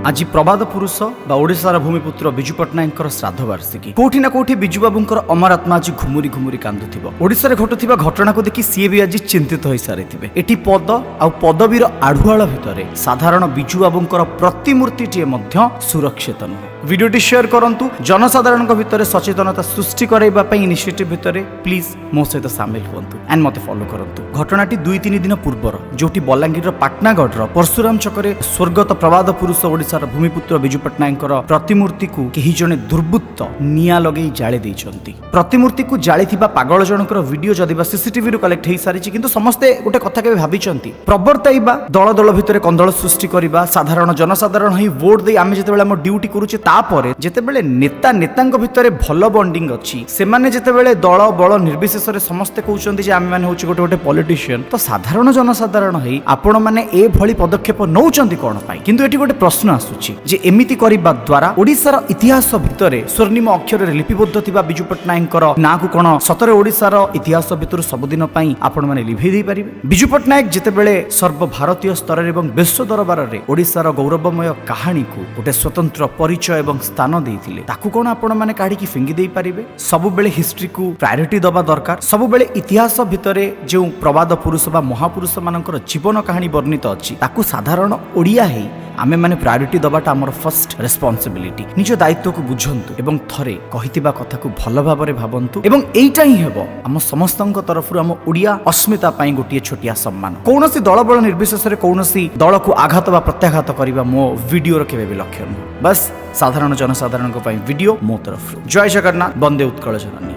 आज प्रबाद पुरुष बा ओडिशार भूमिपुत्र बिजु पट्टनायक श्राद्ध वार्षिकी कोठी ना कोठी बिजु बाबूंकर अमर आत्मा आज घुमुरी घुमुरी कांदुथिबो। ओडिशारे घटुथिबा घटना को देखि सीए भी आज चिंतित होई सारिथिबे। एटी पद आ पदवीर आढुआळ भितरे साधारण बिजु बाबूंकर प्रतिमूर्तिटिए मध्य सुरक्षित नुहे। वीडियोटी शेयर करंतु, जनसाधारण भितर सचेतनता सृष्टि करैबा पई इनिशिएटिव भितरे प्लीज मो सहित सामिल हुंतु एंड मते फॉलो करंतु। घटनाटी 2-3 दिन पूर्वर जोटी बलांगीर पाटनागढ़ परशुराम छकरे स्वर्गत प्रबाद पुरुष ओडिशार भूमिपुत्र बिजु पट्टनायक प्रतिमूर्ति को केही जणे दुर्बृत्त निया लगेई जाळे दैछंती। प्रतिमूर्ति को जाळिथिबा पागल जनकर वीडियो जदिबा सीसीटीवी रु कलेक्ट हेई सारिछि, किंतु समस्ते गोटे कथा केबे भाबिचंती प्रवर्ताइबा दल दल भितर कंदळ सृष्टि करिबा, साधारण जनसाधारण ही वोट देई आमे जेतेबेले हम ड्यूटी करूचे तापरे जेतेबेले नेता नेतांक भितर भल बॉन्डिंग अछि, सेमाने जेतेबेले दल बळ निर्विशेष रे समस्ते कहउचंती जे आमे माने होछि गोटे गोटे पॉलिटिशियन, तो साधारण जनसाधारण हेई आपण माने ए भली पदक्षेप नउचंती कोन पाई। किंतु एटी गोटे प्रश्न आसुछि जे एमिति करिबा द्वारा ओडिशार इतिहास भितरे स्वर्णिम अक्षर रे लिपिबद्ध थिबा बिजु पट्टनायकर ना को कोन सतरे ओडिशार इतिहास भितर सबुदिन पई आपण माने लिभि देई परिबे। बिजु पट्टनायक जेतेबेले सर्व भारतीय स्तर रे एवं विश्व दरबार रे ओडिशार गौरवमय कहानी को गोटे स्वतंत्र परिचय एवं स्थान देइथिले, ताकू कोन आपण माने काढी की फिंगी देई परिबे। सबु बेले हिस्ट्री को प्रायोरिटी दबा दरकार। सबु बेले इतिहास भितरे जो प्रबाद पुरुष बा महापुरुष मानकर जीवन कहानी वर्णित अछि ताकू साधारण ओडिया हे आमे माने प्रायोरिटी दबाटा हमर फर्स्ट रेस्पोंसिबिलिटी। निज दायित्व को बुझंतु एवं थरे कहितिबा कथा को भल भाबरे भाबंतु एवं एइटा ही हेबो हम समस्तंक तरफरु हम ओडिया अस्मिता पई गोटिए छोटिया सम्मान। कोनोसी दल बळ निर्विशेष रे कोनोसी दल को आघात बा प्रत्याघात करिबा मो वीडियो रखेबे भी लक्ष्य नुह। बस साधारण जनसाधारण को पई वीडियो मो तरफरु। जय जगन्नाथ, वंदे उत्कल जननी।